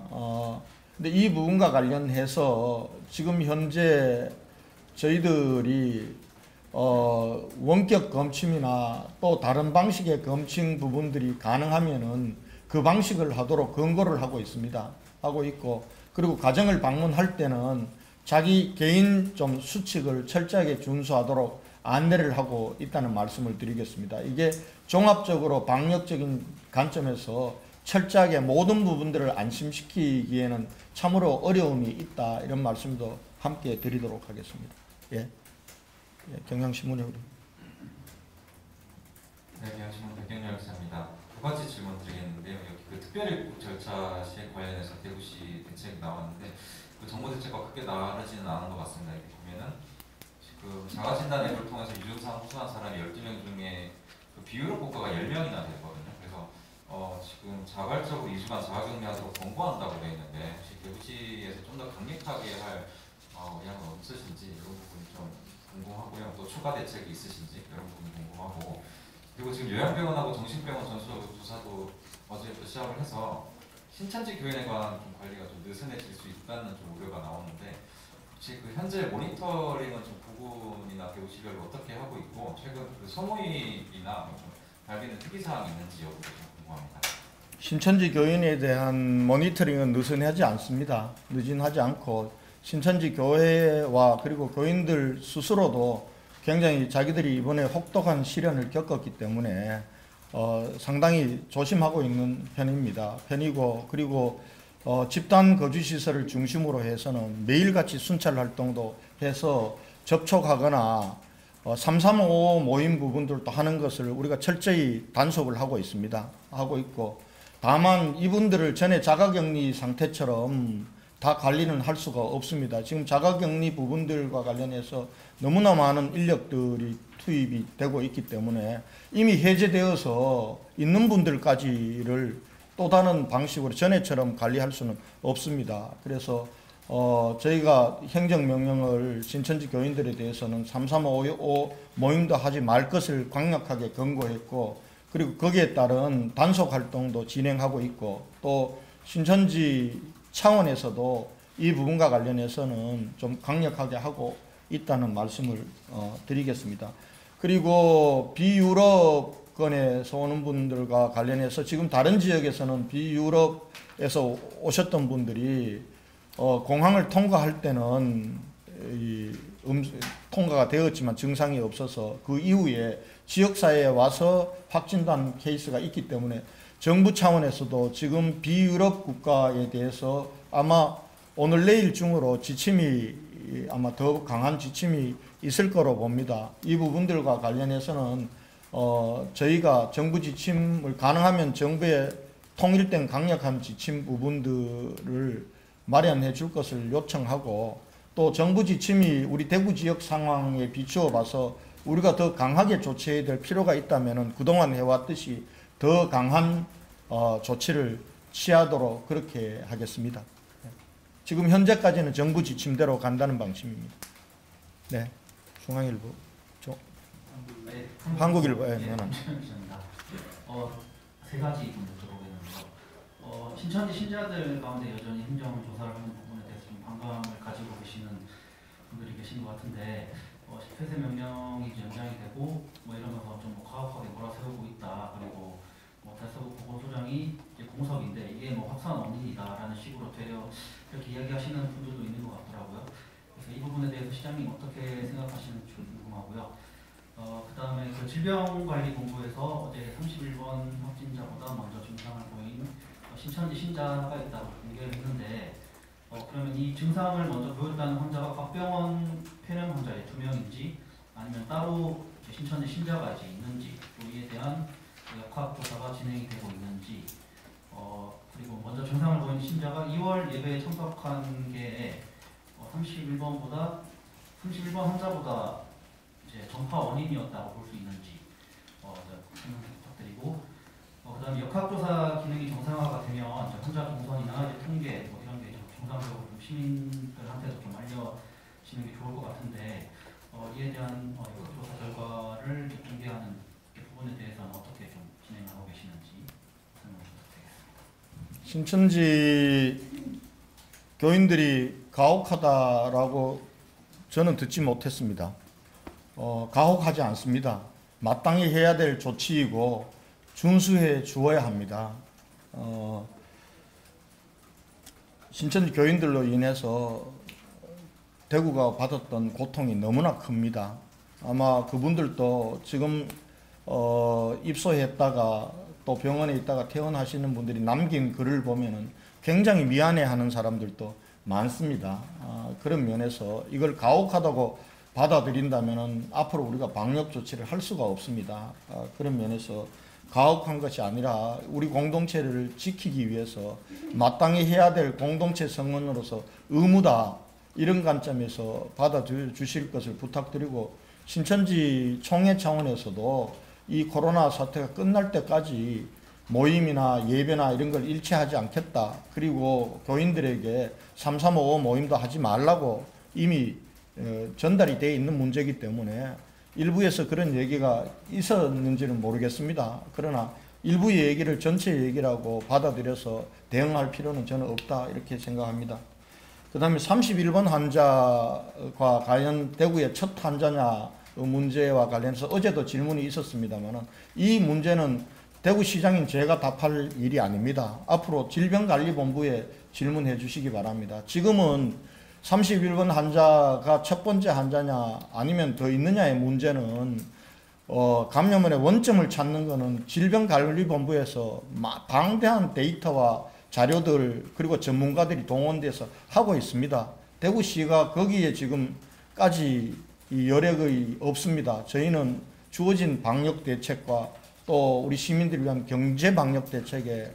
근데 이 부분과 관련해서 지금 현재 저희들이 원격 검침이나 또 다른 방식의 검침 부분들이 가능하면은 그 방식을 하도록 권고를 하고 있습니다. 하고 있고 그리고 가정을 방문할 때는 자기 개인 좀 수칙을 철저하게 준수하도록 안내를 하고 있다는 말씀을 드리겠습니다. 이게 종합적으로 방역적인 관점에서 철저하게 모든 부분들을 안심시키기에는 참으로 어려움이 있다 이런 말씀도 함께 드리도록 하겠습니다. 예, 경향신문에 우리. 네, 경향신문 백경렬 기자입니다. 두 가지 질문 드리겠는데요. 여기 그 특별일국 절차 시행 관련해서 대구시 대책이 나왔는데 그 정부 대책과 크게 다르지는 않은 것 같습니다. 여기 보면은 지금 자가진단 앱을 통해서 유증상 호소한 사람이 12명 중에 그 비율 국가가 10명이나 되거든요. 그래서 지금 자발적으로 2주간 자가격리하도록 권고한다고 되어 있는데 혹시 대구시에서 좀 더 강력하게 할 의향은 없으신지 이런 부분이 좀 궁금하고요. 또 추가 대책이 있으신지 이런 부분이 궁금하고 그리고 지금 요양병원하고 정신병원 전수조사도 어제부터 시작을 해서 신천지 교인에 관한 좀 관리가 좀 느슨해질 수 있다는 좀 우려가 나오는데 혹시 그 현재 모니터링은 좀 부분이나 대구시별로 어떻게 하고 있고 최근 그 소모임이나 좀 발견된 특이사항이 있는지 여부도 좀 궁금합니다. 신천지 교인에 대한 모니터링은 느슨하지 않습니다. 느슨하지 않고 신천지 교회와 그리고 교인들 스스로도 굉장히 자기들이 이번에 혹독한 시련을 겪었기 때문에 상당히 조심하고 있는 편이고 그리고 집단 거주시설을 중심으로 해서는 매일같이 순찰 활동도 해서 접촉하거나 335 모임 부분들도 하는 것을 우리가 철저히 단속을 하고 있습니다. 하고 있고 다만 이분들을 전에 자가격리 상태처럼 다 관리는 할 수가 없습니다. 지금 자가격리 부분들과 관련해서 너무나 많은 인력들이 투입이 되고 있기 때문에 이미 해제되어서 있는 분들까지를 또 다른 방식으로 전에처럼 관리할 수는 없습니다. 그래서 저희가 행정명령을 신천지 교인들에 대해서는 335 모임도 하지 말 것을 강력하게 권고했고 그리고 거기에 따른 단속 활동도 진행하고 있고 또 신천지 차원에서도 이 부분과 관련해서는 좀 강력하게 하고 있다는 말씀을 드리겠습니다. 그리고 비유럽권에서 오는 분들과 관련해서 지금 다른 지역에서는 비유럽에서 오셨던 분들이 공항을 통과할 때는 통과가 되었지만 증상이 없어서 그 이후에 지역사회에 와서 확진된 케이스가 있기 때문에 정부 차원에서도 지금 비유럽 국가에 대해서 아마 오늘 내일 중으로 지침이 아마 더 강한 지침이 있을 거로 봅니다. 이 부분들과 관련해서는 저희가 정부 지침을 가능하면 정부의 통일된 강력한 지침 부분들을 마련해 줄 것을 요청하고 또 정부 지침이 우리 대구 지역 상황에 비추어 봐서 우리가 더 강하게 조치해야 될 필요가 있다면 그동안 해왔듯이 더 강한 조치를 취하도록 그렇게 하겠습니다. 지금 현재까지는 정부 지침대로 간다는 방침입니다. 네, 중앙일보, 네, 한국일보, 예, 네, 면함. 기자입니다. 세 가지 좀 여쭤보겠는데요. 신천지 신자들 가운데 여전히 행정 조사를 하는 부분에 대해서 좀 반감을 가지고 계시는 분들이 계신 것 같은데, 폐쇄 명령이 이제 연장이 되고 이러면서 좀 가혹하게 몰아세우고 있다. 그리고 대서구 보건소장이 이제 공석인데 이게 확산 원인이다라는 식으로 되려 이렇게 이야기하시는 분들도 있는 것 같더라고요. 그래서 이 부분에 대해서 시장님 어떻게 생각하시는지 좀 궁금하고요. 그 다음에 그 질병관리본부에서 어제 31번 확진자보다 먼저 증상을 보인 신천지 신자가 있다고 공개를 했는데, 그러면 이 증상을 먼저 보였다는 환자가 곽병원 폐렴 환자의 2명인지 아니면 따로 신천지 신자가 이제 있는지, 또 이에 대한 역학조사가 진행이 되고 있는지, 그리고 먼저 증상을 보인 신자가 2월 예배에 참석한 게 31번 환자보다 이제 전파 원인이었다고 볼 수 있는지 설명 부탁드리고, 그다음에 역학조사 기능이 정상화가 되면 환자 동선이나 이제 통계 이런 게 정상적으로 좀 시민들한테도 좀 알려지는 게 좋을 것 같은데, 이에 대한 역학조사 결과를 이제 공개하는 부분에 대해서는 어떻게 좀 진행하고 계시는지 설명 부탁드리겠습니다. 신천지 교인들이 가혹하다라고 저는 듣지 못했습니다. 가혹하지 않습니다. 마땅히 해야 될 조치이고 준수해 주어야 합니다. 신천지 교인들로 인해서 대구가 받았던 고통이 너무나 큽니다. 아마 그분들도 지금 입소했다가 또 병원에 있다가 퇴원하시는 분들이 남긴 글을 보면은 굉장히 미안해하는 사람들도 많습니다. 그런 면에서 이걸 가혹하다고 받아들인다면은 앞으로 우리가 방역 조치를 할 수가 없습니다. 그런 면에서 가혹한 것이 아니라 우리 공동체를 지키기 위해서 마땅히 해야 될 공동체 성원으로서 의무다, 이런 관점에서 받아주실 것을 부탁드리고, 신천지 총회 차원에서도 이 코로나 사태가 끝날 때까지 모임이나 예배나 이런 걸 일치하지 않겠다. 그리고 교인들에게 3355 모임도 하지 말라고 이미 전달이 되어 있는 문제이기 때문에 일부에서 그런 얘기가 있었는지는 모르겠습니다. 그러나 일부의 얘기를 전체 얘기라고 받아들여서 대응할 필요는 저는 없다, 이렇게 생각합니다. 그 다음에 31번 환자가 과연 대구의 첫 환자냐 문제와 관련해서 어제도 질문이 있었습니다만, 이 문제는 대구시장인 제가 답할 일이 아닙니다. 앞으로 질병관리본부에 질문해 주시기 바랍니다. 지금은 31번 환자가 첫 번째 환자냐 아니면 더 있느냐의 문제는 감염원의 원점을 찾는 것은 질병관리본부에서 방대한 데이터와 자료들 그리고 전문가들이 동원돼서 하고 있습니다. 대구시가 거기에 지금까지 여력이 없습니다. 저희는 주어진 방역 대책과 또 우리 시민들을 위한 경제 방역 대책에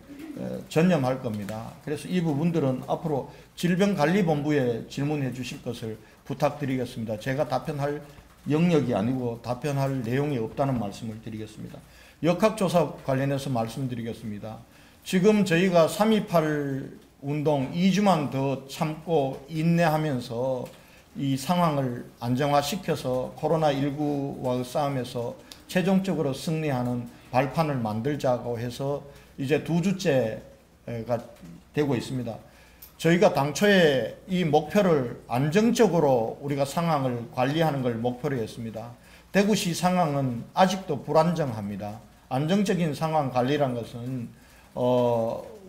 전념할 겁니다. 그래서 이 부분들은 앞으로 질병관리본부에 질문해 주실 것을 부탁드리겠습니다. 제가 답변할 영역이 아니고 답변할 내용이 없다는 말씀을 드리겠습니다. 역학조사 관련해서 말씀드리겠습니다. 지금 저희가 3.28 운동 2주만 더 참고 인내하면서 이 상황을 안정화시켜서 코로나19와의 싸움에서 최종적으로 승리하는 발판을 만들자고 해서 이제 2주째가 되고 있습니다. 저희가 당초에 이 목표를 안정적으로 우리가 상황을 관리하는 걸 목표로 했습니다. 대구시 상황은 아직도 불안정합니다. 안정적인 상황 관리란 것은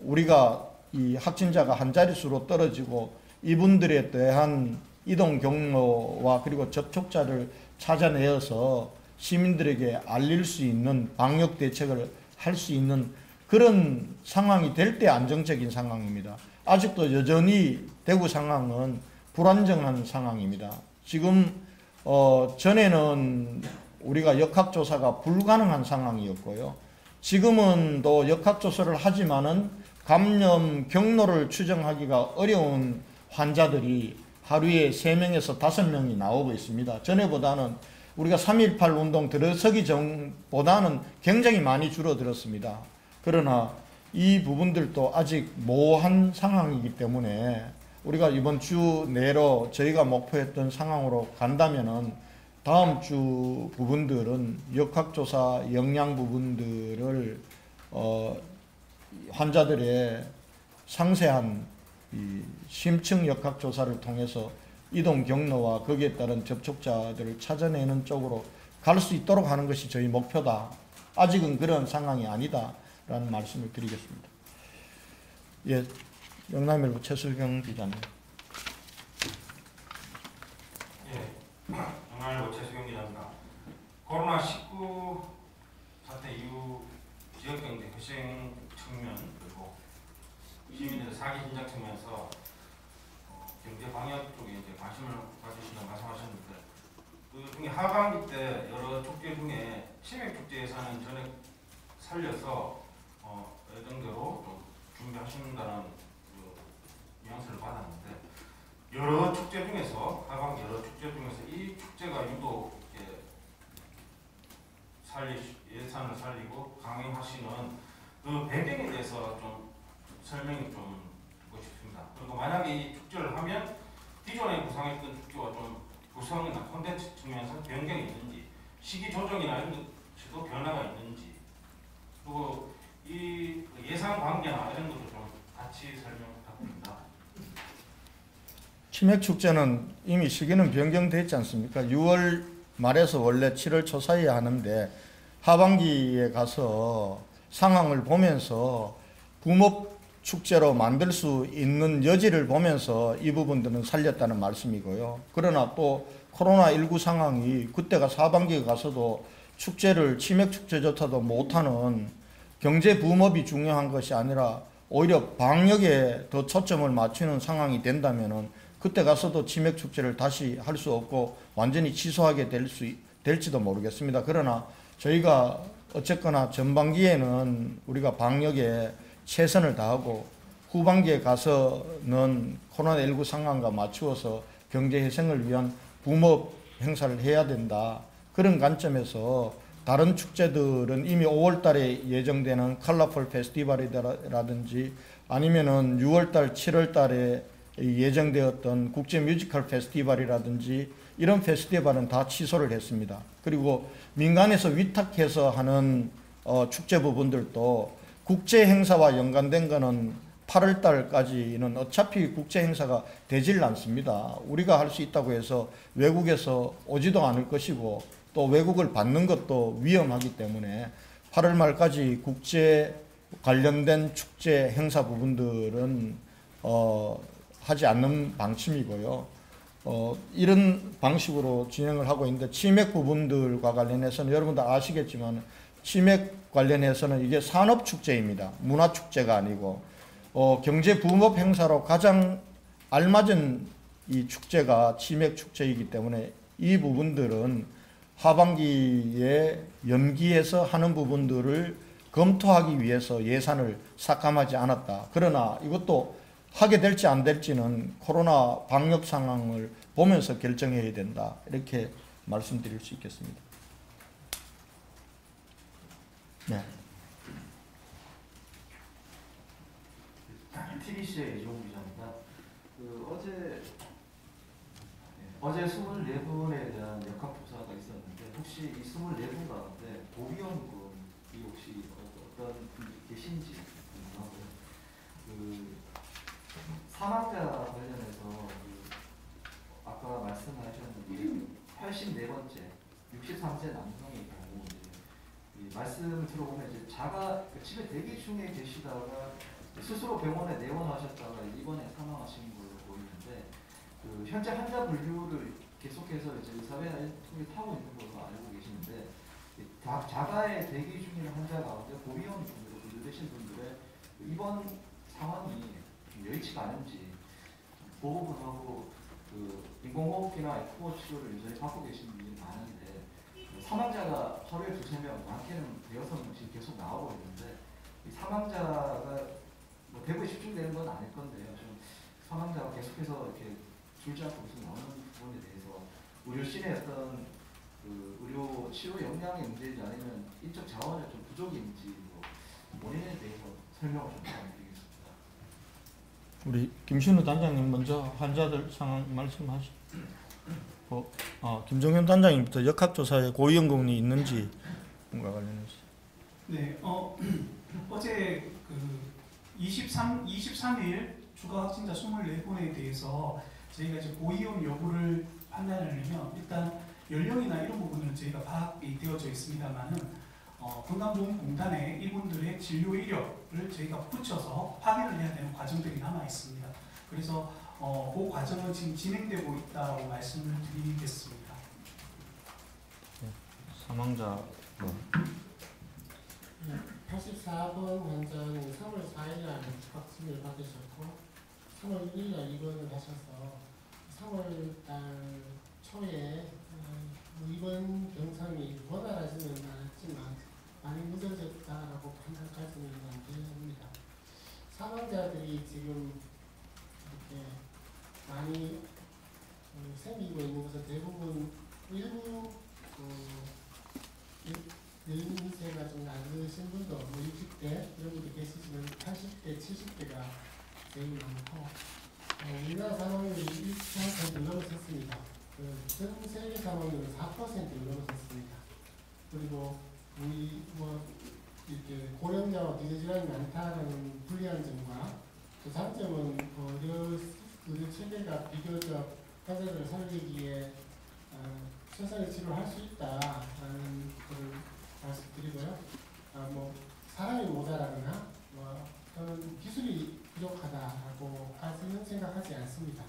우리가 이 확진자가 한 자릿수로 떨어지고 이분들에 대한 이동 경로와 그리고 접촉자를 찾아내어서 시민들에게 알릴 수 있는 방역 대책을 할 수 있는 그런 상황이 될 때 안정적인 상황입니다. 아직도 여전히 대구 상황은 불안정한 상황입니다. 지금 전에는 우리가 역학조사가 불가능한 상황이었고요. 지금은 또 역학조사를 하지만은 감염 경로를 추정하기가 어려운 환자들이 하루에 3명에서 5명이 나오고 있습니다. 전에보다는 우리가 3.18 운동 들어서기 전보다는 굉장히 많이 줄어들었습니다. 그러나 이 부분들도 아직 모호한 상황이기 때문에 우리가 이번 주 내로 저희가 목표했던 상황으로 간다면은 다음 주 부분들은 역학조사 역량 부분들을 환자들의 상세한 이 심층 역학조사를 통해서 이동 경로와 거기에 따른 접촉자들을 찾아내는 쪽으로 갈 수 있도록 하는 것이 저희 목표다. 아직은 그런 상황이 아니다라는 말씀을 드리겠습니다. 예, 영남일보 최슬경 기자님. 예, 영남일보 최슬경 기자입니다. 코로나19 사태 이후 지역경제 회생 측면 그리고 시민들의 사기 진작 측면에서 경제 방역 쪽에 이제 관심을 가지신다고 말씀하셨는데 그 중에 하반기 때 여러 축제 중에 치맥 축제 예산은 전액 살려서 예정대로 좀 준비하신다는 그 뉘앙스를 받았는데 여러 축제 중에서 하반기 여러 축제 중에서 이 축제가 유독 예산을 살리고 강행하시는 그 배경에 대해서 좀 설명이 좀 듣고 싶습니다. 그리고 만약에 이 축제를 하면 기존에 구상했던 축제와 좀 구성이나 콘텐츠 측면에서 변경이 있는지, 시기 조정이나 이런 것도 변화가 있는지, 그리고 이 예산 관계나 이런 것도 좀 같이 설명 부탁드립니다. 치맥 축제는 이미 시기는 변경됐지 않습니까? 6월 말에서 원래 7월 초 사이에 하는데 하반기에 가서 상황을 보면서 붐업 축제로 만들 수 있는 여지를 보면서 이 부분들은 살렸다는 말씀이고요. 그러나 또 코로나19 상황이 그때가 하반기에 가서도 축제를 치맥 축제조차도 못하는 경제 붐업이 중요한 것이 아니라 오히려 방역에 더 초점을 맞추는 상황이 된다면은 그때 가서도 치맥 축제를 다시 할 수 없고 완전히 취소하게 될지도 모르겠습니다. 그러나 저희가 어쨌거나 전반기에는 우리가 방역에 최선을 다하고 후반기에 가서는 코로나19 상황과 맞추어서 경제회생을 위한 붐업 행사를 해야 된다. 그런 관점에서 다른 축제들은 이미 5월달에 예정되는 컬러풀 페스티벌이라든지 아니면은 6월달, 7월달에 예정되었던 국제 뮤지컬 페스티벌이라든지 이런 페스티벌은 다 취소를 했습니다. 그리고 민간에서 위탁해서 하는 축제 부분들도 국제 행사와 연관된 거는 8월달까지는 어차피 국제 행사가 되질 않습니다. 우리가 할 수 있다고 해서 외국에서 오지도 않을 것이고 또 외국을 받는 것도 위험하기 때문에 8월 말까지 국제 관련된 축제 행사 부분들은 하지 않는 방침이고요. 이런 방식으로 진행을 하고 있는데 치맥 부분들과 관련해서는 여러분들 아시겠지만 치맥 관련해서는 이게 산업축제입니다. 문화축제가 아니고 경제 붐업 행사로 가장 알맞은 이 축제가 치맥 축제이기 때문에 이 부분들은 하반기에 연기해서 하는 부분들을 검토하기 위해서 예산을 삭감하지 않았다. 그러나 이것도 하게 될지 안 될지는 코로나 방역 상황을 보면서 결정해야 된다. 이렇게 말씀드릴 수 있겠습니다. 네. TBC의 이종 기자입니다. 어제 24분에 대한 역학조사가 있었는데 혹시 이 24분 가운데 고위험군이 혹시 어떤 분이 계신지 궁금하고요. 사망자 관련해서 아까 말씀하셨는데 84번째 63세 남성의 경우 말씀을 들어보면 이제 집에 대기 중에 계시다가 스스로 병원에 내원하셨다가 입원해 사망하신 걸로 보이는데 현재 환자 분류를 계속해서 이제 의사회를 하고 있는 걸로 알고 계시는데 자가에 대기 중인 환자 가운데 고위험 분으로 분류되신 분들의 입원 상황이 여의치가 않은지 보호분하고 인공호흡기나 에코 치료를 여전히 받고 계신 분들이 많은데 사망자가 하루에 2~3명, 많게는 6명씩 계속 나오고 있는데 이 사망자가 대구에 집중되는 건 아닐 건데요. 좀 사망자가 계속해서 이렇게 줄지 않고 계속 나오는 부분에 대해서 의료진의 어떤 의료 치료 역량의 문제인지 아니면 인적 자원의 좀 부족인지 원인에 대해서 설명을 좀 부탁드리겠습니다. 우리 김신우 단장님 먼저 환자들 상황 말씀하시고, 김정현 단장님부터 역학조사에 고위험군이 있는지 뭔가 관련해서. 네, 어제 그 23일 추가 확진자 24분에 대해서 저희가 이제 고위험 여부를 판단하려면 일단 연령이나 이런 부분은 저희가 파악이 되어져 있습니다만은 건강보험공단에 이분들의 진료 이력을 저희가 붙여서 확인을 해야 되는 과정들이 남아 있습니다. 그래서 그 과정은 지금 진행되고 있다고 말씀을 드리겠습니다. 사망자 84번 환자는 3월 4일날 확진을 받으셨고 3월 1일날 입원을 하셔서 3월달 초에 입원 병상이 원활하지는 않았지만 많이 늦어졌다라고 판단까지는 안 됩니다. 사망자들이 지금 이렇게 많이 생기고 있는 것은 대부분 일부 연세가 좀 낮으신 분도 60대 이런 분도 계시지만 80대, 70대가 제일 많고 우리나라 사망률이 1% 넘어섰습니다. 전 세계 사망률은 4%를 넘어섰습니다. 그리고 우리 이렇게 고령자와 기저질환이 많다라는 불리한 점과 또 장점은 의료 체계가 비교적 환자들을 살리기에 최선의 치료를 할 수 있다라는 것을 말씀드리고요. 사람이 모자라거나 또는 기술이 부족하다라고까지는 생각하지 않습니다.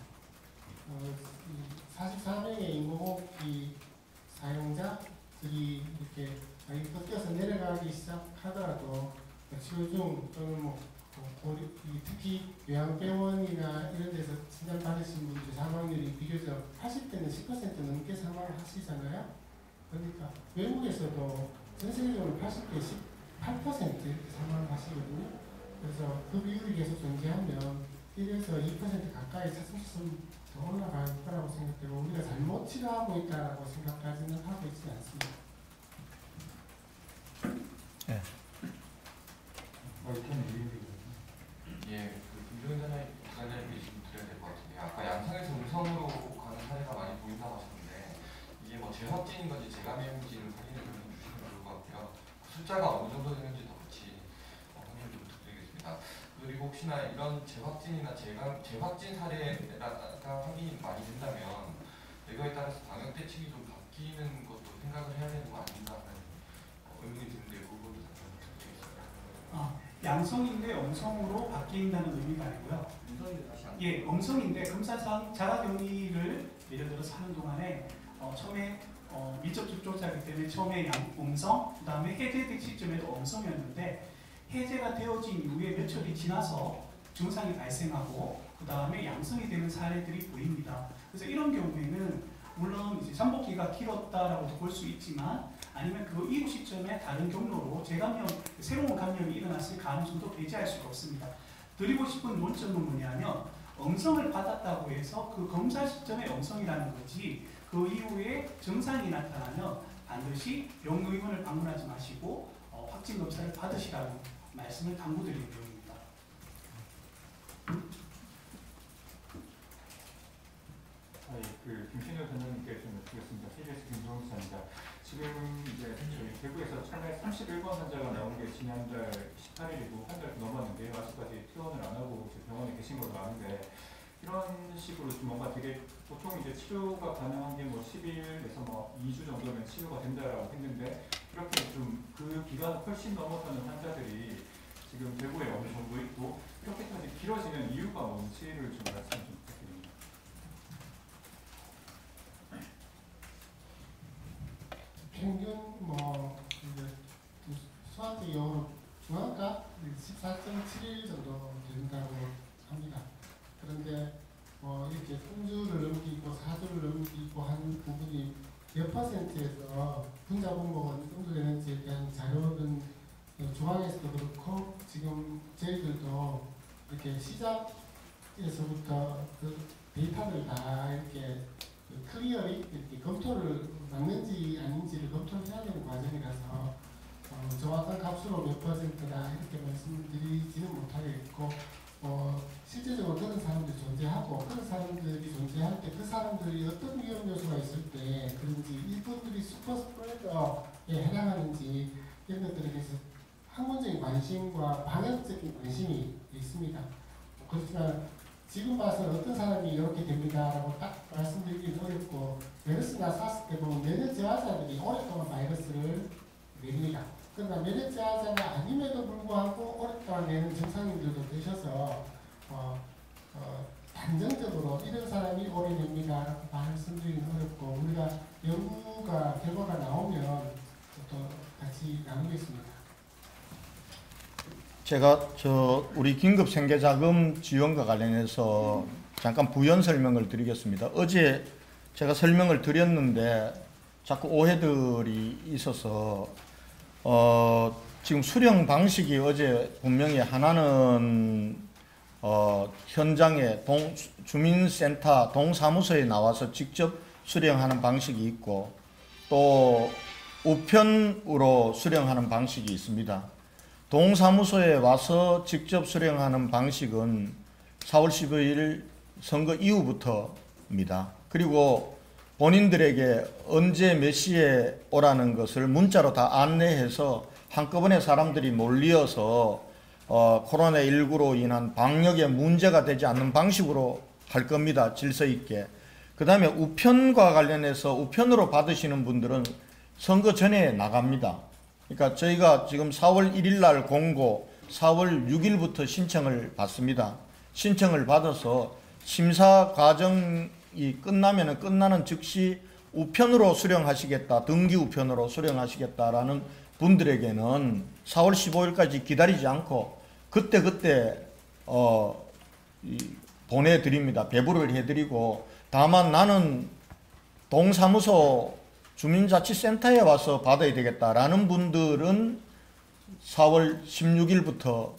44명의 인공호흡기 사용자들이 이렇게 꺾여서 내려가기 시작하더라도 치료 중 또는 특히 요양병원이나 이런 데서 진단받으신 분들의 사망률이 비교적 80대는 10% 넘게 사망을 하시잖아요. 그러니까 외국에서도 전 세계적으로 80대 18% 이렇게 사망을 하시거든요. 그래서 그 비율이 계속 존재하면 1에서 2% 가까이 차츰차츰 더 올라갈 거라고 생각되고 우리가 잘못 치료하고 있다고 생각까지는 하고 있지 않습니다. 네. 예, 김종현 단장님께 좀 드려야 될 것 같은데 아까 양성에서 음성으로 가는 사례가 많이 보인다고 하셨는데 이게 재확진인 건지 재감염인지를 확인해 주시면 좋을 것 같아요. 숫자가 어느 정도 되는지도 같이 확인 좀 부탁드리겠습니다. 그리고 혹시나 이런 재확진이나 재확진 사례가 확인이 많이 된다면 이거에 따라서 방역 대책이 좀 바뀌는 것도 생각을 해야 되는 거 아닌가 하는 의문이 드는데 그 부분도 답변 부탁드리겠습니다. 양성인데 음성으로 바뀐다는 의미가 아니고요. 예, 음성인데 검사상 자가격리를 예를 들어서 하는 동안에 처음에 밀접 접촉자이기 때문에 처음에 음성, 그 다음에 해제될 시점에도 음성이었는데 해제가 되어진 이후에 며칠이 지나서 증상이 발생하고 그 다음에 양성이 되는 사례들이 보입니다. 그래서 이런 경우에는 물론 이제 잠복기가 길었다라고도 볼 수 있지만 아니면 그 이후 시점에 다른 경로로 재감염, 새로운 감염이 일어났을 가능성도 배제할 수가 없습니다. 드리고 싶은 논점은 뭐냐면 음성을 받았다고 해서 그 검사 시점에 음성이라는 거지 그 이후에 증상이 나타나면 반드시 병의원을 방문하지 마시고 확진 검사를 받으시라고 말씀을 당부드리는 내용입니다. 김신우 단장님께 좀 여쭙겠습니다. KBS 김종훈 기자입니다. 지금 이제 저희 대구에서 처음에 31번 환자가 나온 게 지난달 18일이고 한 달 넘었는데 아직까지 퇴원을 안 하고 병원에 계신 걸로 아는데 이런 식으로 좀 뭔가 되게 보통 이제 치료가 가능한 게 10일에서 2주 정도면 치료가 된다라고 했는데 이렇게 좀 그 기간을 훨씬 넘어서는 환자들이 지금 대구에 어느 정도 있고 이렇게까지 길어지는 이유가 뭔지를 좀 말씀 좀 부탁드립니다. 평균 수학적으로 중앙가 14.7일 정도 된다고 합니다. 그런데 이렇게 3주를 넘기고 4주를 넘기고 하는 부분이 몇 %에서 분자 분모가 어느 정도 되는지에 대한 자료는 중앙에서도 그렇고 지금 저희들도 이렇게 시작에서부터 그 데이터를 다 이렇게 클리어리 이렇게 검토를 맞는지 아닌지를 검토를 해야 되는 과정이라서 정확한 값으로 몇 %다 이렇게 말씀드리지는 못하겠고 실제적으로 그런 사람들이 존재하고 그런 사람들이 존재할 때 그 사람들이 어떤 위험 요소가 있을 때 그런지 이분들이 슈퍼 스프레더에 해당하는지 이런 것들에 대해서 학문적인 관심과 방역적인 관심이 있습니다. 그렇지만 지금 봐서는 어떤 사람이 이렇게 됩니다라고 딱 말씀드리기는 어렵고 메르스나 사스 때 보면 면역 저하자들이 오랫동안 바이러스를 냅니다. 그러나 면역 저하자가 아님에도 불구하고 오랫동안 내는 증상인들도 계셔서 단정적으로 이런 사람이 오래 됩니다라고 말씀드리기는 어렵고 우리가 연구가 결과가 나오면 또 같이 나누겠습니다. 제가 우리 긴급 생계자금 지원과 관련해서 잠깐 부연 설명을 드리겠습니다. 어제 제가 설명을 드렸는데 자꾸 오해들이 있어서 지금 수령 방식이 어제 분명히 하나는 현장에 주민센터 동사무소에 나와서 직접 수령하는 방식이 있고 또 우편으로 수령하는 방식이 있습니다. 동사무소에 와서 직접 수령하는 방식은 4월 15일 선거 이후부터입니다. 그리고 본인들에게 언제 몇 시에 오라는 것을 문자로 다 안내해서 한꺼번에 사람들이 몰려서 코로나19로 인한 방역에 문제가 되지 않는 방식으로 할 겁니다. 질서 있게. 그 다음에 우편과 관련해서 우편으로 받으시는 분들은 선거 전에 나갑니다. 그러니까 저희가 지금 4월 1일 날 공고 4월 6일부터 신청을 받습니다. 신청을 받아서 심사 과정이 끝나면 끝나는 즉시 우편으로 수령하시겠다, 등기 우편으로 수령하시겠다라는 분들에게는 4월 15일까지 기다리지 않고 그때 보내드립니다. 배부를 해드리고 다만 나는 동사무소 주민자치센터에 와서 받아야 되겠다라는 분들은 4월 16일부터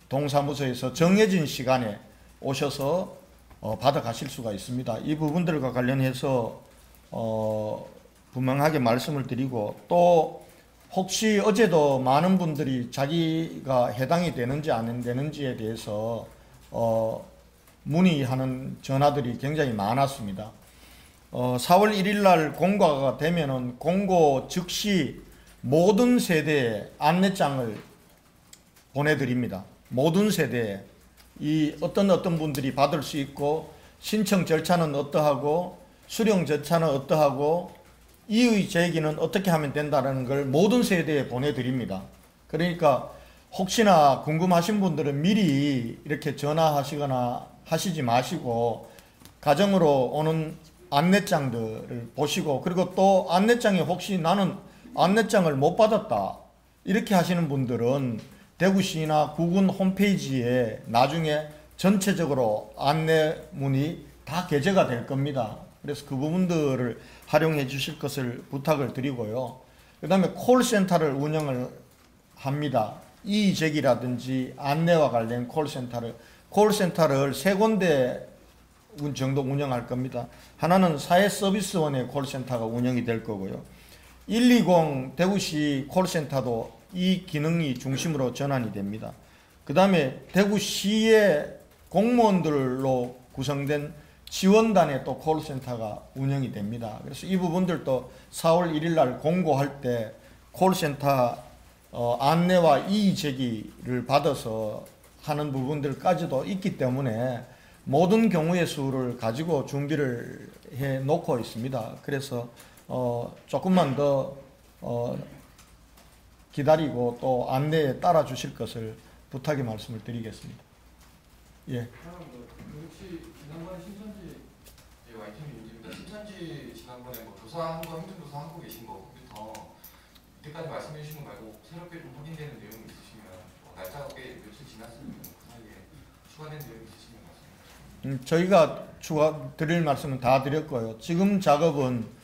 동사무소에서 정해진 시간에 오셔서 받아가실 수가 있습니다. 이 부분들과 관련해서 분명하게 말씀을 드리고 또 혹시 어제도 많은 분들이 자기가 해당이 되는지 안 되는지에 대해서 문의하는 전화들이 굉장히 많았습니다. 4월 1일 날 공고가 되면은 공고 즉시 모든 세대에 안내장을 보내드립니다. 모든 세대에 이 어떤 분들이 받을 수 있고 신청 절차는 어떠하고 수령 절차는 어떠하고 이의 제기는 어떻게 하면 된다는 걸 모든 세대에 보내드립니다. 그러니까 혹시나 궁금하신 분들은 미리 이렇게 전화하시거나 하시지 마시고 가정으로 오는 안내장들을 보시고 그리고 또 안내장에 혹시 나는 안내장을 못 받았다 이렇게 하시는 분들은 대구시나 구군 홈페이지에 나중에 전체적으로 안내문이 다 게재가 될 겁니다. 그래서 그 부분들을 활용해 주실 것을 부탁을 드리고요. 그 다음에 콜센터를 운영을 합니다. 이의제기라든지 안내와 관련 콜센터를 3군데 정도 운영할 겁니다. 하나는 사회서비스원의 콜센터가 운영이 될 거고요. 120 대구시 콜센터도 이 기능이 중심으로 전환이 됩니다. 그 다음에 대구시의 공무원들로 구성된 지원단의 또 콜센터가 운영이 됩니다. 그래서 이 부분들도 4월 1일 날 공고할 때 콜센터 안내와 이의 제기를 받아서 하는 부분들까지도 있기 때문에 모든 경우의 수를 가지고 준비를 해 놓고 있습니다. 그래서 조금만 더 기다리고 또 안내에 따라 주실 것을 부탁의 말씀을 드리겠습니다. 예. 혹시 지난번에 신천지 YTN 윤지입니다. 신천지 지난번에 조사한 거 행정조사 하고 계신 거부터 이때까지 말씀해 주신 거 말고 새롭게 좀 확인되는 내용이 있으시면 날짜가 꽤 며칠 지났으면 그 사이에 추가된 내용이 있으시면 말씀해 주세요. 저희가 드릴 말씀은 다 드렸고요. 지금 작업은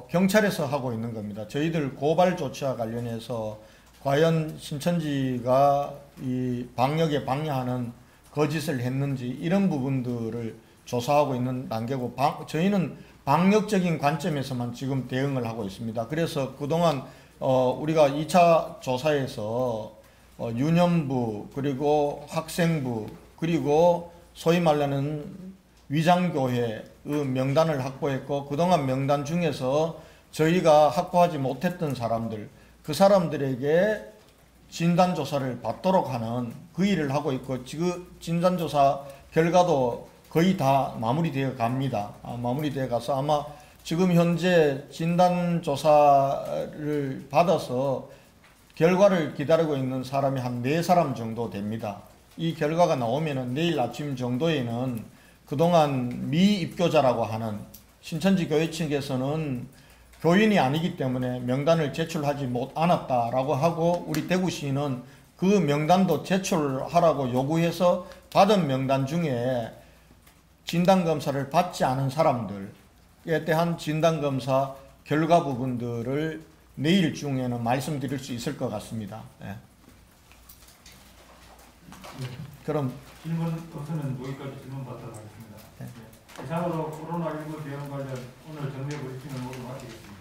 경찰에서 하고 있는 겁니다. 저희들 고발 조치와 관련해서 과연 신천지가 이 방역에 방해하는 거짓을 했는지 이런 부분들을 조사하고 있는 단계고 저희는 방역적인 관점에서만 지금 대응을 하고 있습니다. 그래서 그동안 우리가 2차 조사에서 유년부 그리고 학생부 그리고 소위 말하는 위장교회의 명단을 확보했고, 그동안 명단 중에서 저희가 확보하지 못했던 사람들, 그 사람들에게 진단조사를 받도록 하는 그 일을 하고 있고, 지금 진단조사 결과도 거의 다 마무리되어 갑니다. 마무리되어 가서 아마 지금 현재 진단조사를 받아서 결과를 기다리고 있는 사람이 한 4사람 정도 됩니다. 이 결과가 나오면은 내일 아침 정도에는 그동안 미입교자라고 하는, 신천지 교회 측에서는 교인이 아니기 때문에 명단을 제출하지 않았다라고 하고, 우리 대구시는 그 명단도 제출하라고 요구해서 받은 명단 중에 진단검사를 받지 않은 사람들에 대한 진단검사 결과 부분들을 내일 중에는 말씀드릴 수 있을 것 같습니다. 예. 그럼 질문 없으면 여기까지 질문 받도록 하겠습니다. 이상으로 코로나19 대응 관련 오늘 정례 브리핑을 모두 마치겠습니다.